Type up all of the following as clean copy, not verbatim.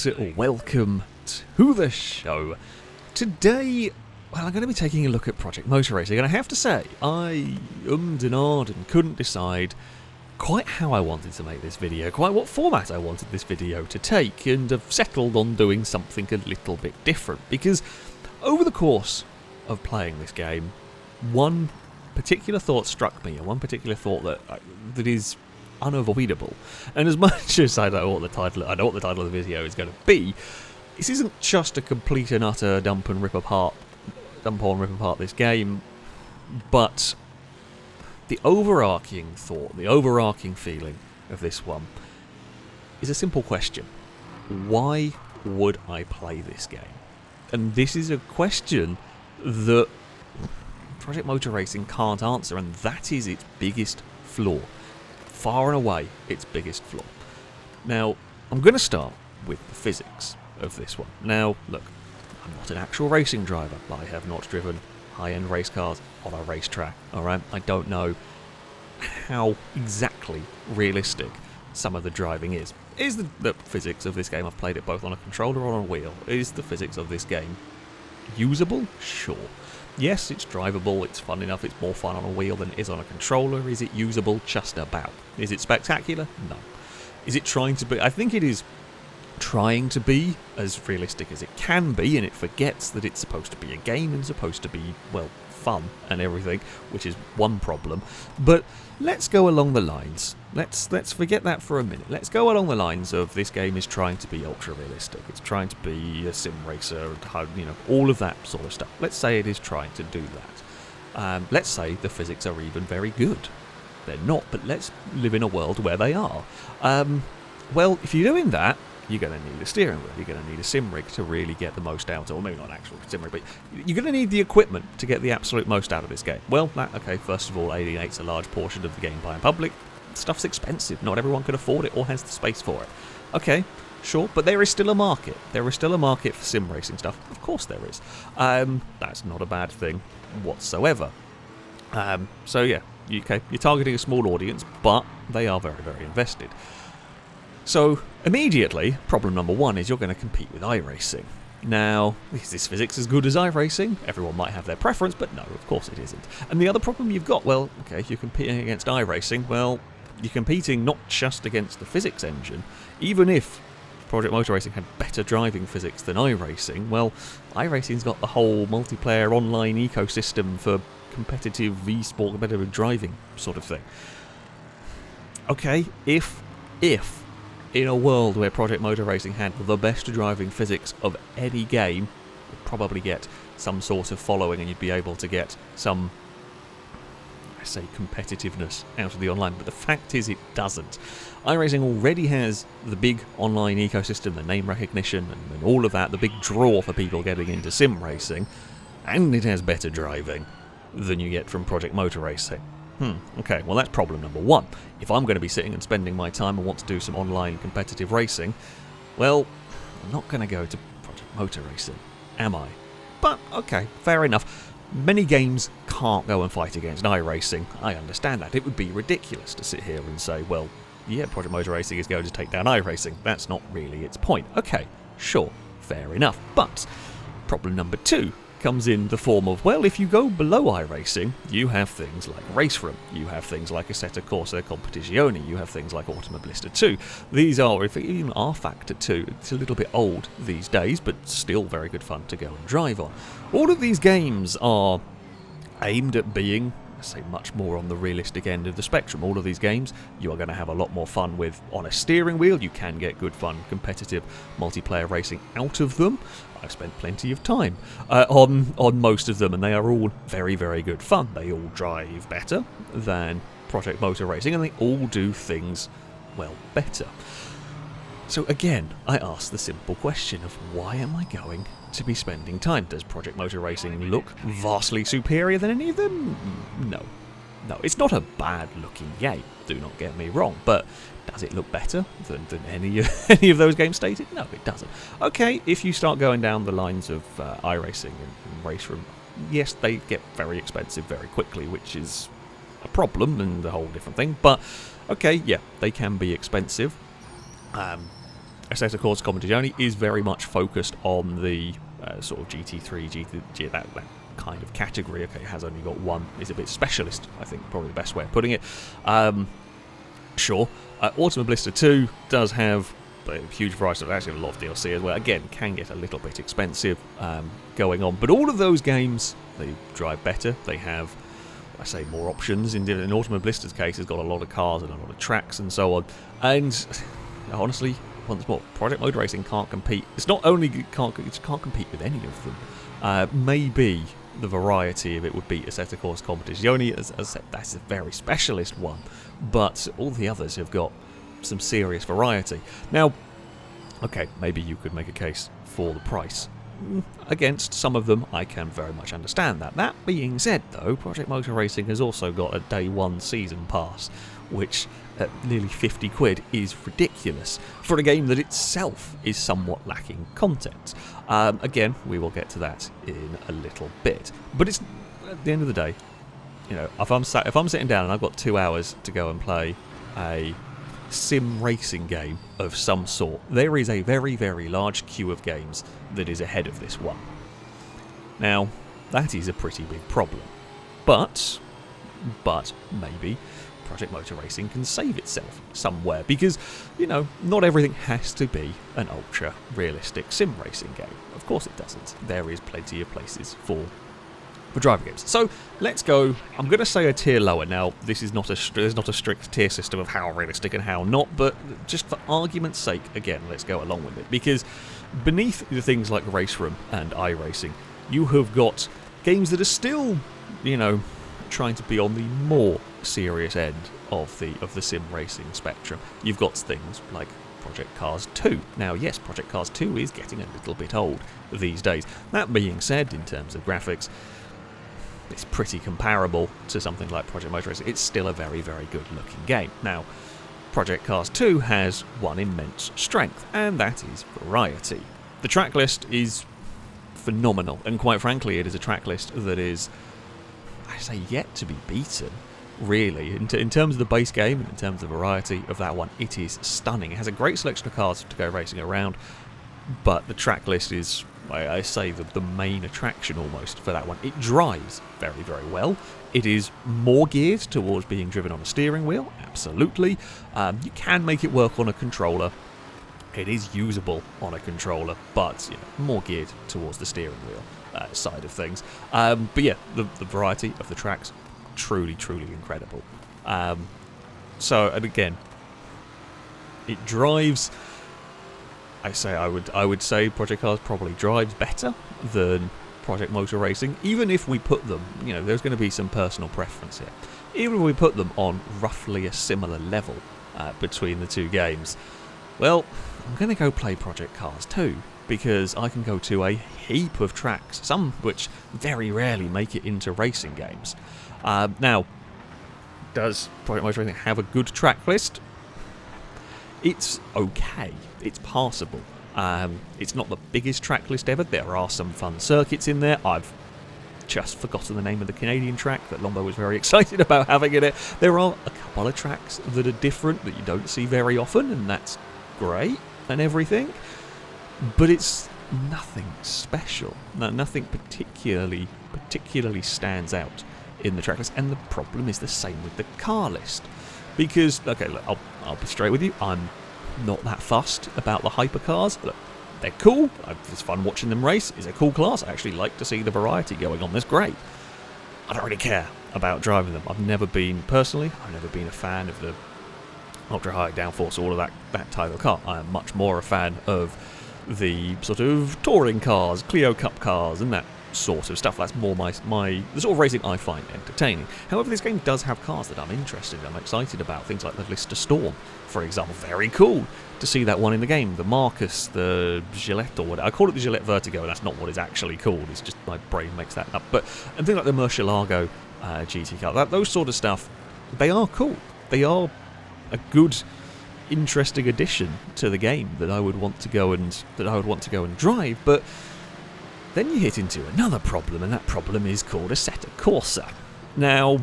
and welcome to the show. Today, well, I'm going to be taking a look at Project Motor Racing, and I have to say, I and ahed and couldn't decide quite how I wanted to make this video, quite what format I wanted this video to take, and I've settled on doing something a little bit different, because over the course of playing this game, one particular thought struck me, and one particular thought that is unavoidable. And as much as I know what the title of the video is going to be, this isn't just a complete and utter dump on and rip apart this game, but the overarching thought, the overarching feeling of this one is a simple question. Why would I play this game? And this is a question that Project Motor Racing can't answer, and that is its biggest flaw. Far and away its biggest flaw. Now, I'm going to start with the physics of this one. Now, look, I'm not an actual racing driver. I have not driven high-end race cars on a racetrack, alright? I don't know how exactly realistic some of the driving is. Is the physics of this game, I've played it both on a controller or on a wheel, is the physics of this game usable? Sure. Yes, it's drivable, it's fun enough, it's more fun on a wheel than it is on a controller. Is it usable? Just about. Is it spectacular? No. Is it trying to be? I think it is trying to be as realistic as it can be, and it forgets that it's supposed to be a game and supposed to be, well, fun and everything, which is one problem. But let's go along the lines. Let's forget that for a minute. Let's go along the lines of this game is trying to be ultra realistic. It's trying to be a sim racer, all of that sort of stuff. Let's say it is trying to do that. Let's say the physics are even very good. They're not, but let's live in a world where they are. Well, if you're doing that, you're going to need a steering wheel, you're going to need a sim rig to really get the most out of it, or maybe not an actual sim rig, but you're going to need the equipment to get the absolute most out of this game. Well, okay, first of all, alienates a large portion of the game by the public. Stuff's expensive, not everyone can afford it or has the space for it. Okay, sure, but there is still a market. There is still a market for sim racing stuff. Of course there is. That's not a bad thing whatsoever. So yeah, you're targeting a small audience, but they are very, very invested. So, immediately, problem number one is you're going to compete with iRacing. Now, is this physics as good as iRacing? Everyone might have their preference, but no, of course it isn't. And the other problem you've got, well, okay, you're competing against iRacing, well, you're competing not just against the physics engine. Even if Project Motor Racing had better driving physics than iRacing, well, iRacing's got the whole multiplayer online ecosystem for competitive v-sport, competitive driving sort of thing. Okay, if in a world where Project Motor Racing had the best driving physics of any game, you'd probably get some sort of following and you'd be able to get some, I say, competitiveness out of the online, but the fact is it doesn't. iRacing already has the big online ecosystem, the name recognition and all of that, the big draw for people getting into sim racing, and it has better driving than you get from Project Motor Racing. Okay, well that's problem number one. If I'm going to be sitting and spending my time and want to do some online competitive racing, well, I'm not going to go to Project Motor Racing, am I? But, okay, fair enough. Many games can't go and fight against iRacing. I understand that. It would be ridiculous to sit here and say, well, yeah, Project Motor Racing is going to take down iRacing. That's not really its point. Okay, sure, fair enough. But problem number two comes in the form of, well, if you go below iRacing, you have things like Race Room, you have things like Assetto Corsa Competizione, you have things like Automobilista 2. These are, if even R-Factor 2, it's a little bit old these days, but still very good fun to go and drive on. All of these games are aimed at being, say, much more on the realistic end of the spectrum. All of these games you are going to have a lot more fun with on a steering wheel. You can get good fun competitive multiplayer racing out of them. I've spent plenty of time on most of them, and they are all very, very good fun. They all drive better than Project Motor Racing, and they all do things, well, better. So again, I ask the simple question of why am I going to be spending time? Does Project Motor Racing look vastly superior than any of them? No. No, it's not a bad-looking game, do not get me wrong, but does it look better than any of those games stated? No, it doesn't. Okay, if you start going down the lines of iRacing and Race Room, yes, they get very expensive very quickly, which is a problem and a whole different thing, but okay, yeah, they can be expensive. Assetto Corsa Competizione is very much focused on the sort of GT3, that kind of category. Okay, it has only got one. It's a bit specialist, I think, probably the best way of putting it. Sure. Ultimate Blister 2 does have a huge variety of actually a lot of DLC as well. Again, can get a little bit expensive going on. But all of those games, they drive better. They have, I say, more options. In Ultimate Blister's case, it's got a lot of cars and a lot of tracks and so on. And honestly, once more, Project Motor Racing can't compete. It's not only it can't compete with any of them. Maybe the variety of it would beat Assetto Corsa Competizione, as I said, that's a very specialist one, but all the others have got some serious variety. Now, okay, maybe you could make a case for the price. Against some of them, I can very much understand that. That being said, though, Project Motor Racing has also got a day one season pass, which at nearly 50 quid is ridiculous for a game that itself is somewhat lacking content. Again, we will get to that in a little bit. But it's, at the end of the day, you know, if I'm sitting down and I've got 2 hours to go and play a sim racing game of some sort, there is a very, very large queue of games that is ahead of this one. Now, that is a pretty big problem. But maybe Project Motor Racing can save itself somewhere, because, you know, not everything has to be an ultra realistic sim racing game. Of course it doesn't. There is plenty of places for driving games. So let's go. I'm going to say a tier lower. Now, this is there's not a strict tier system of how realistic and how not, but just for argument's sake, again, let's go along with it, because beneath the things like Race Room and iRacing, you have got games that are still, you know, trying to be on the more serious end of the sim racing spectrum. You've got things like Project Cars 2. Now, yes, Project Cars 2 is getting a little bit old these days. That being said, in terms of graphics, it's pretty comparable to something like Project Motor Racing. It's still a very, very good looking game. Now, Project Cars 2 has one immense strength, and that is variety. The track list is phenomenal, and quite frankly, it is a track list that is, I say, yet to be beaten, really. In terms of the base game and in terms of the variety of that one, it is stunning. It has a great selection of cars to go racing around, but the track list is, I say, the main attraction almost for that one. It drives very, very well. It is more geared towards being driven on a steering wheel, absolutely. You can make it work on a controller. It is usable on a controller, but you know, more geared towards the steering wheel side of things. But yeah, the variety of the tracks, truly, truly incredible. So, and again, it drives. I would say Project Cars probably drives better than Project Motor Racing, even if we put them, you know, there's going to be some personal preference here. Even if we put them on roughly a similar level between the two games, well, I'm going to go play Project Cars 2, because I can go to a heap of tracks, some which very rarely make it into racing games. Now, does Project Motor Racing have a good track list? It's okay. It's passable. It's not the biggest track list ever. There are some fun circuits in there. I've just forgotten the name of the Canadian track that Lombo was very excited about having in it. There are a couple of tracks that are different that you don't see very often, and that's great and everything. But it's nothing special. Nothing particularly stands out in the track list. And the problem is the same with the car list. Because, okay, look, I'll be straight with you. I'm not that fussed about the hypercars. Look, they're cool. It's fun watching them race. It's a cool class. I actually like to see the variety going on. That's great. I don't really care about driving them. I've never been a fan of the ultra high downforce, all of that type of car. I am much more a fan of the sort of touring cars, Clio Cup cars, and that sort of stuff. That's more the sort of racing I find entertaining. However, this game does have cars that I'm interested in. I'm excited about things like the Lister Storm, for example. Very cool to see that one in the game. The Marcus, the Gillette, or whatever. I call it the Gillette Vertigo, and that's not what it's actually called. It's just my brain makes that up. And things like the Murcielago GT car, those sort of stuff, they are cool. They are a good, interesting addition to the game that I would want to go and drive. But then you hit into another problem, and that problem is called Assetto Corsa. Now,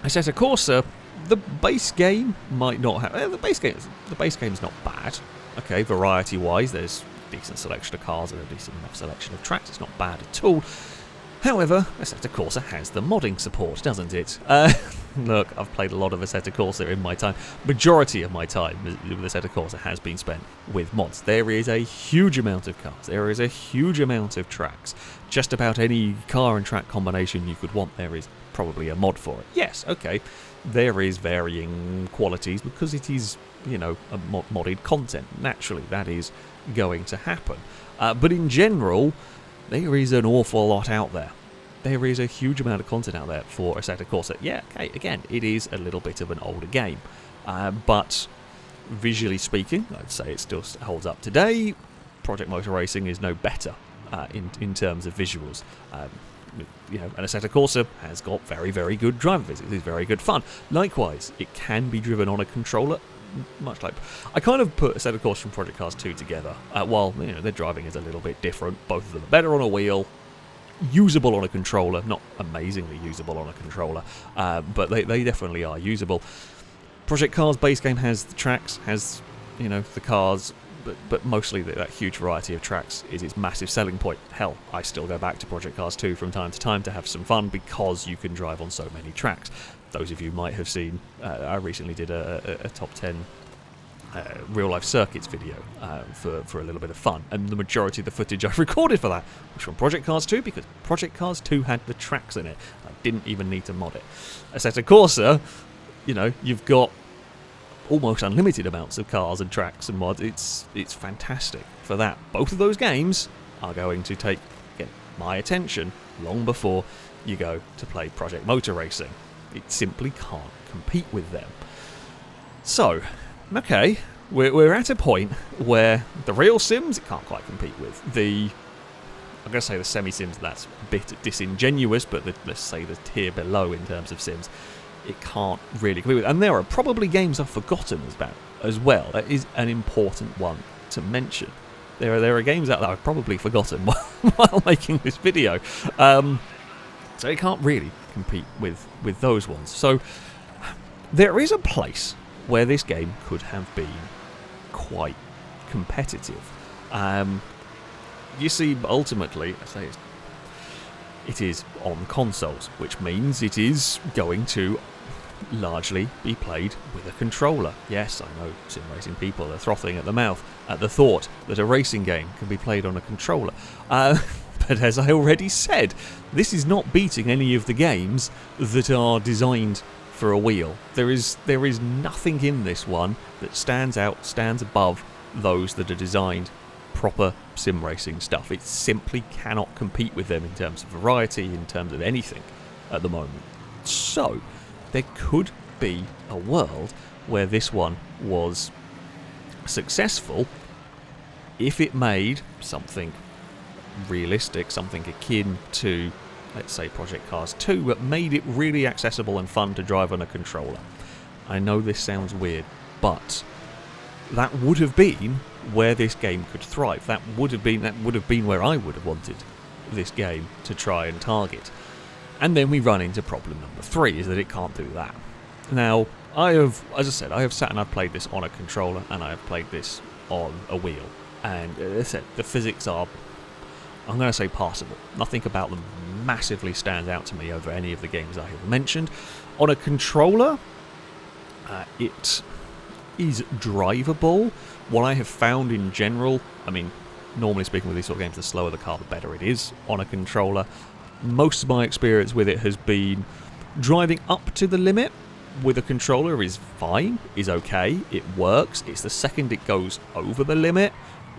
Assetto Corsa, the base game might not have. The base game is not bad. Okay, variety-wise, there's a decent selection of cars and a decent enough selection of tracks. It's not bad at all. However, Assetto Corsa has the modding support, doesn't it? Look, I've played a lot of Assetto Corsa in my time. Majority of my time with Assetto Corsa has been spent with mods. There is a huge amount of cars. There is a huge amount of tracks. Just about any car and track combination you could want, there is probably a mod for it. Yes, okay, there is varying qualities because it is, you know, a modded content. Naturally, that is going to happen. But in general, there is an awful lot out there. There is a huge amount of content out there for Assetto Corsa. Yeah, okay, again, it is a little bit of an older game. But visually speaking, I'd say it still holds up today. Project Motor Racing is no better in terms of visuals. You know, and Assetto Corsa has got very, very good driver physics. It's very good fun. Likewise, it can be driven on a controller. Much like I kind of put Assetto Corsa and Project Cars 2 together. While you know their driving is a little bit different, both of them are better on a wheel, usable on a controller. Not amazingly usable on a controller, but they definitely are usable. Project Cars base game has the tracks, has you know the cars, but mostly that huge variety of tracks is its massive selling point. Hell, I still go back to Project Cars 2 from time to time to have some fun because you can drive on so many tracks. Those of you might have seen, I recently did a top 10 real-life circuits video for a little bit of fun, and the majority of the footage I've recorded for that was from Project Cars 2 because Project Cars 2 had the tracks in it. I didn't even need to mod it. Assetto Corsa, you know, you've got almost unlimited amounts of cars and tracks and mods. It's fantastic for that. Both of those games are going to take my attention long before you go to play Project Motor Racing. It simply can't compete with them. So, okay, we're at a point where the real Sims it can't quite compete with. I'm going to say the semi-Sims, that's a bit disingenuous, but let's say the tier below in terms of Sims, it can't really compete with. And there are probably games I've forgotten about as well. That is an important one to mention. There are games out there I've probably forgotten while making this video. So it can't really compete with those ones. So there is a place where this game could have been quite competitive. You see, ultimately, I say it is on consoles, which means it is going to largely be played with a controller. Yes, I know sim racing people are frothing at the mouth at the thought that a racing game can be played on a controller. But as I already said, this is not beating any of the games that are designed for a wheel. There is nothing in this one that stands above those that are designed proper sim racing stuff. It simply cannot compete with them in terms of variety, in terms of anything at the moment. So there could be a world where this one was successful if it made something realistic, something akin to, let's say, Project Cars 2, but made it really accessible and fun to drive on a controller. I know this sounds weird, but that would have been where this game could thrive. That would have been where I would have wanted this game to try and target. And then we run into problem number 3, is that it can't do that. Now, as I said, I have sat and I've played this on a controller, and I have played this on a wheel. And as I said, the physics are, I'm going to say, passable. Nothing about them massively stands out to me over any of the games I have mentioned. On a controller, it is drivable. What I have found in general, I mean, normally speaking with these sort of games, the slower the car, the better it is on a controller. Most of my experience with it has been driving up to the limit with a controller is fine, is okay, it works. It's the second it goes over the limit,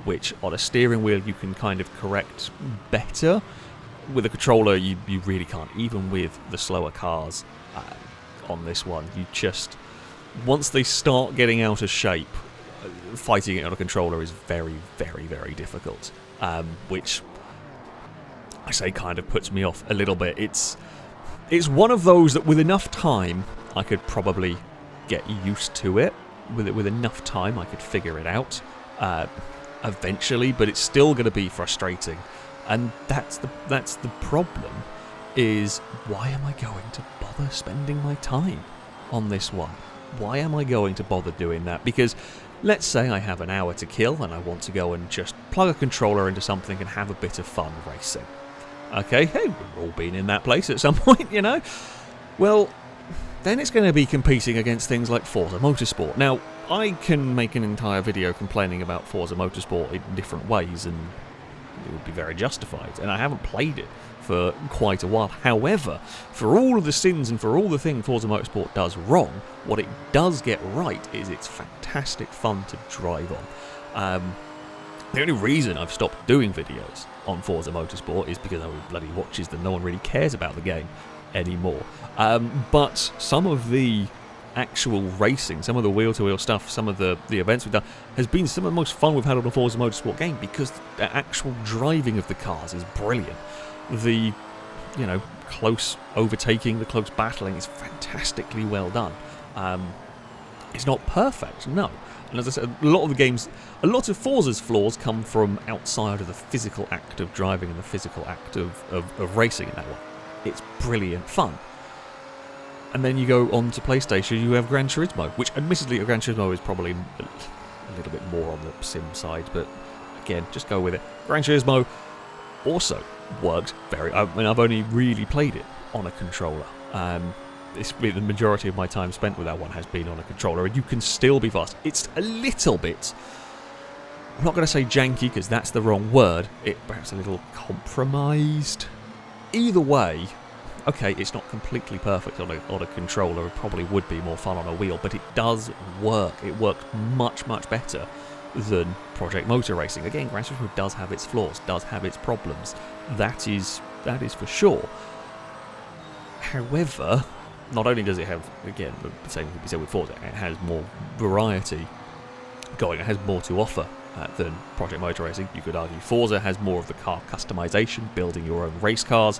which on a steering wheel you can kind of correct better. With a controller, you really can't, even with the slower cars on this one. You just, once they start getting out of shape, fighting it on a controller is very, very, very difficult, which I say kind of puts me off a little bit. It's one of those that with enough time I could probably get used to it. With enough time I could figure it out eventually, but it's still going to be frustrating. And that's the problem, is why am I going to bother spending my time on this one? Why am I going to bother doing that? Because Let's say I have an hour to kill and I want to go and just plug a controller into something and have a bit of fun racing. Okay, hey, we've all been in that place at some point, you know? Well, then it's going to be competing against things like Forza Motorsport. Now, I can make an entire video complaining about Forza Motorsport in different ways, and it would be very justified, and I haven't played it for quite a while. However, for all of the sins and for all the things Forza Motorsport does wrong, what it does get right is it's fantastic fun to drive on. The only reason I've stopped doing videos on Forza Motorsport is because no one bloody watches them, no one really cares about the game anymore. But some of the actual racing, some of the wheel-to-wheel stuff, some of the events we've done, has been some of the most fun we've had on a Forza Motorsport game, because the actual driving of the cars is brilliant. The, you know, close overtaking, the close battling is fantastically well done. It's not perfect, no. And as I said, a lot of Forza's flaws come from outside of the physical act of driving and the physical act of racing in that way. It's brilliant fun. And then you go on to PlayStation, you have Gran Turismo, which admittedly Gran Turismo is probably a little bit more on the sim side, but again, just go with it. Gran Turismo also works I mean, I've only really played it on a controller. The majority of my time spent with that one has been on a controller, and you can still be fast. It's a little bit, I'm not going to say janky because that's the wrong word, perhaps a little compromised. Either way, okay, it's not completely perfect on a controller. It probably would be more fun on a wheel, but it does work. It works much, much better than Project Motor Racing. Again, Gran Turismo does have its flaws, does have its problems. That is for sure. However, not only does it have, again, the same could be said with Forza, it has more variety going. It has more to offer than Project Motor Racing. You could argue Forza has more of the car customization, building your own race cars,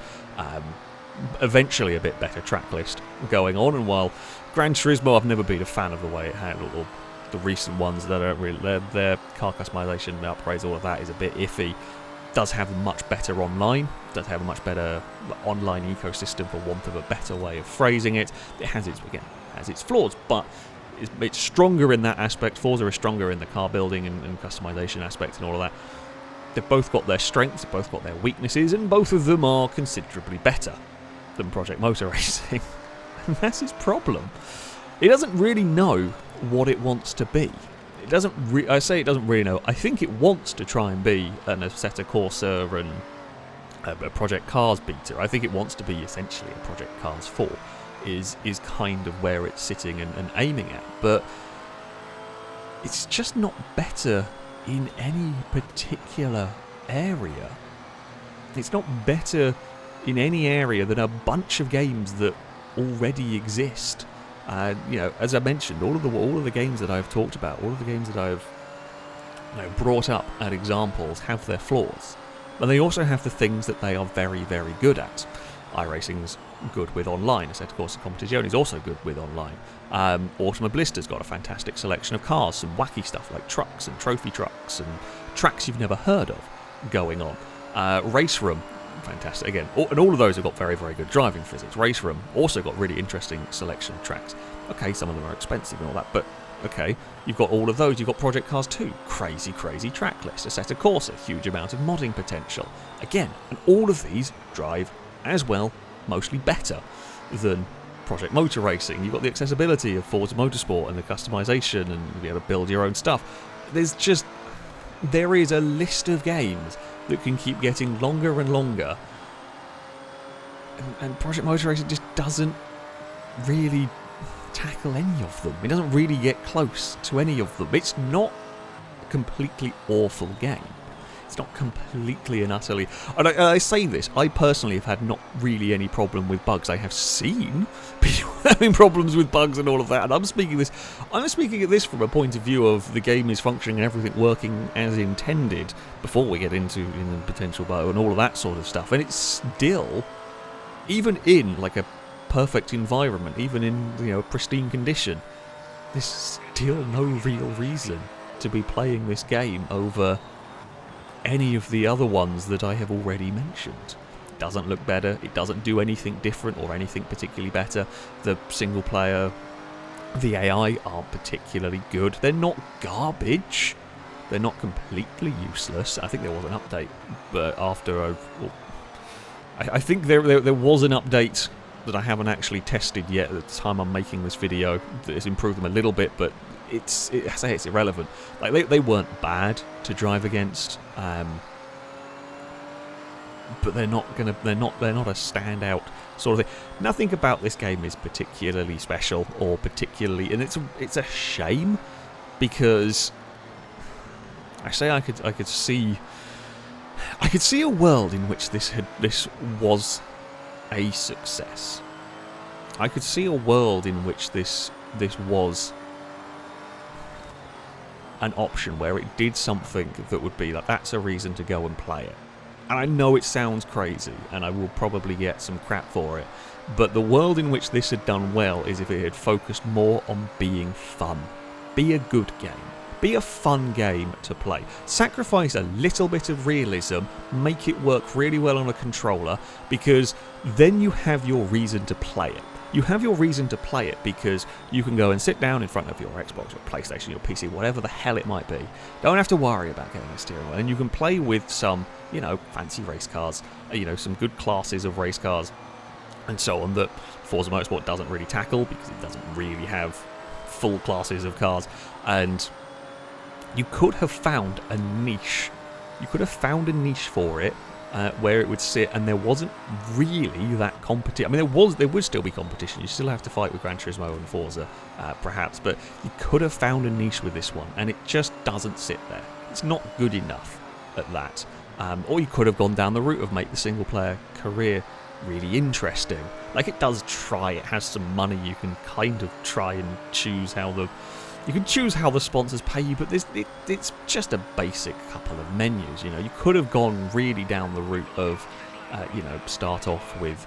eventually a bit better track list going on. And while Gran Turismo, I've never been a fan of the way it handled, or the recent ones that are really, their car customization, upgrades, all of that is a bit iffy. Does have much better online, does have a much better online ecosystem, for want of a better way of phrasing it. It has its flaws, but it's stronger in that aspect. Forza is stronger in the car building and customization aspect and all of that. They've both got their strengths, they've both got their weaknesses, and both of them are considerably better than Project Motor Racing. And that's its problem. It doesn't really know what it wants to be. It doesn't. I say it doesn't really know. I think it wants to try and be an Assetto Corsa and a Project Cars beater. I think it wants to be essentially a Project Cars 4. Is kind of where it's sitting and aiming at, but it's just not better in any particular area. It's not better in any area than a bunch of games that already exist. You know, as I mentioned, all of the games that I've talked about, all of the games that I've brought up as examples have their flaws, but they also have the things that they are very, very good at. iRacing's good with online. Assetto Corsa Competizione is also good with online. Automobilista's got a fantastic selection of cars, some wacky stuff like trucks and trophy trucks and tracks you've never heard of going on. Race Room, fantastic again, and all of those have got very, very good driving physics. Race Room also got really interesting selection of tracks. Okay, some of them are expensive and all that, but okay, you've got all of those. You've got Project Cars 2, crazy track list. Assetto Corsa, huge amount of modding potential. Again, and all of these drive as well, mostly better than Project Motor Racing. You've got the accessibility of Forza Motorsport and the customization and be able to build your own stuff. There is a list of games that can keep getting longer and longer, and Project Motor Racing just doesn't really tackle any of them. It doesn't really get close to any of them. It's not a completely awful game. It's not completely and utterly... And I say this, I personally have had not really any problem with bugs. I have seen people having problems with bugs and all of that, and I'm speaking of this from a point of view of the game is functioning and everything working as intended before we get into the potential bug and all of that sort of stuff. And it's still, even in like a perfect environment, even in a pristine condition, there's still no real reason to be playing this game over any of the other ones that I have already mentioned. It doesn't look better, it doesn't do anything different or anything particularly better. The single player The AI aren't particularly good. They're not garbage. They're not completely useless. I think there was an update, but after I think there was an update that I haven't actually tested yet at the time I'm making this video that has improved them a little bit, but I say it's irrelevant. Like they weren't bad to drive against, but they're not a standout sort of thing. Nothing about this game is particularly special or particularly, and it's a shame, because I could see a world in which this was a success. I could see a world in which this was an option where it did something that would be like, that's a reason to go and play it. And I know it sounds crazy, and I will probably get some crap for it, but the world in which this had done well is if it had focused more on being fun. Be a good game. Be a fun game to play. Sacrifice a little bit of realism, make it work really well on a controller, because then you have your reason to play it. You have your reason to play it because you can go and sit down in front of your Xbox, your PlayStation, your PC, whatever the hell it might be. Don't have to worry about getting a steering wheel, and you can play with some, fancy race cars, some good classes of race cars, and so on, that Forza Motorsport doesn't really tackle because it doesn't really have full classes of cars. And you could have found a niche. You could have found a niche for it where it would sit, and there wasn't really that competition. I mean, there would still be competition. You still have to fight with Gran Turismo and Forza, perhaps, but you could have found a niche with this one, and it just doesn't sit there. It's not good enough at that. Or you could have gone down the route of make the single-player career really interesting. Like, it does try. It has some money. You can kind of try and choose how the sponsors pay you, but it's just a basic couple of menus. You could have gone really down the route of, start off with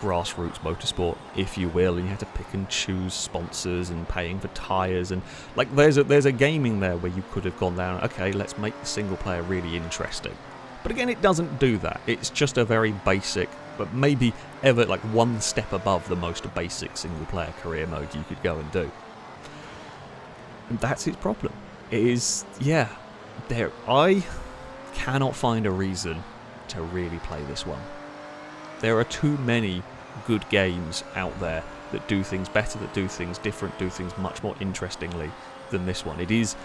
grassroots motorsport, if you will, and you have to pick and choose sponsors and paying for tyres, and like there's a gaming there where you could have gone down, okay, let's make the single player really interesting. But again, it doesn't do that. It's just a very basic, but maybe ever like one step above the most basic single player career mode you could go and do. And that's its problem. It is, I cannot find a reason to really play this one. There are too many good games out there that do things better, that do things different, do things much more interestingly than this one. It is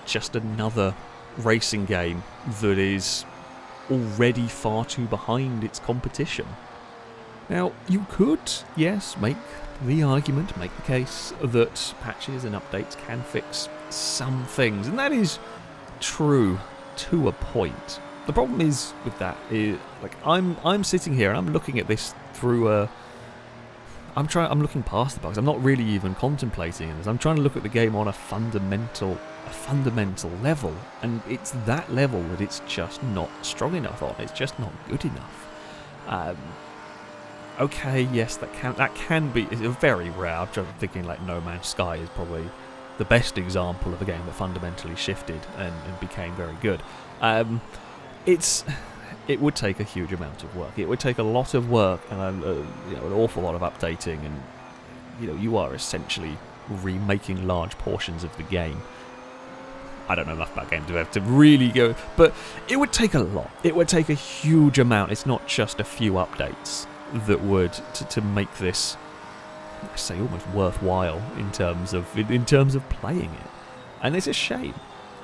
just another racing game that is already far too behind its competition. Now, you could, yes, make the argument, make the case that patches and updates can fix some things, and that is true to a point. The problem is with that is, like, I'm sitting here and I'm looking at this through I'm looking past the bugs. I'm not really even contemplating this. I'm trying to look at the game on a fundamental level, and it's that level that it's just not strong enough on. It's just not good enough. Okay, yes, that can be. It's a very rare. I'm thinking like No Man's Sky is probably the best example of a game that fundamentally shifted and became very good. It would take a huge amount of work. It would take a lot of work and an awful lot of updating, and you are essentially remaking large portions of the game. I don't know enough about game dev to really go, but it would take a lot. It would take a huge amount. It's not just a few updates that would to make this, I say, almost worthwhile in terms of playing it. And it's a shame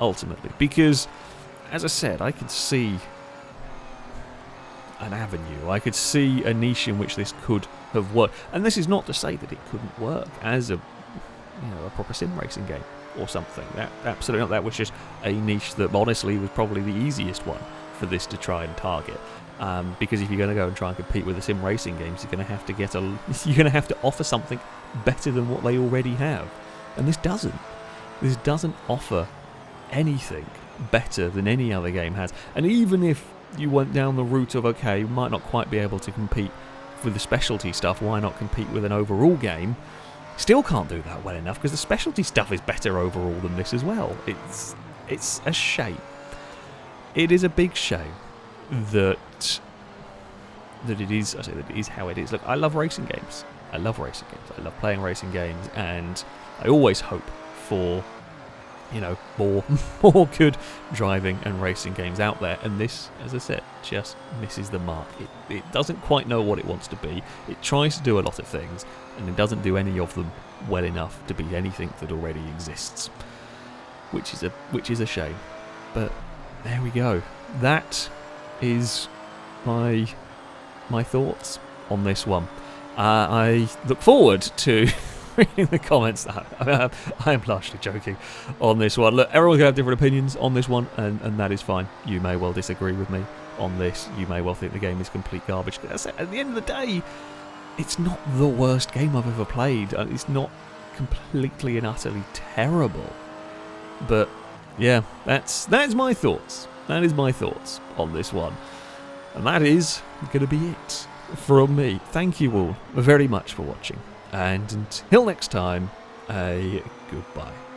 ultimately, because as I said, I could see an avenue. I could see a niche in which this could have worked. And this is not to say that it couldn't work as a proper sim racing game or something. That absolutely not. That was just a niche that honestly was probably the easiest one for this to try and target. Because if you're going to go and try and compete with the sim racing games, you're going to have to you're going to have to offer something better than what they already have. And this doesn't. This doesn't offer anything better than any other game has. And even if you went down the route of, okay, you might not quite be able to compete with the specialty stuff, why not compete with an overall game? Still can't do that well enough, because the specialty stuff is better overall than this as well. It's a shame. It is a big shame that it is how it is. Look, I love racing games. I love racing games. I love playing racing games, and I always hope for, you know, more good driving and racing games out there. And this, as I said, just misses the mark. It doesn't quite know what it wants to be. It tries to do a lot of things, and it doesn't do any of them well enough to beat anything that already exists, which is a shame. But there we go. That is my thoughts on this one. I look forward to reading the comments. I am largely joking on this one. Look, everyone's going to have different opinions on this one, and that is fine. You may well disagree with me on this. You may well think the game is complete garbage. At the end of the day, it's not the worst game I've ever played. It's not completely and utterly terrible. But yeah, that is my thoughts. That is my thoughts on this one. And that is going to be it from me. Thank you all very much for watching. And until next time, a goodbye.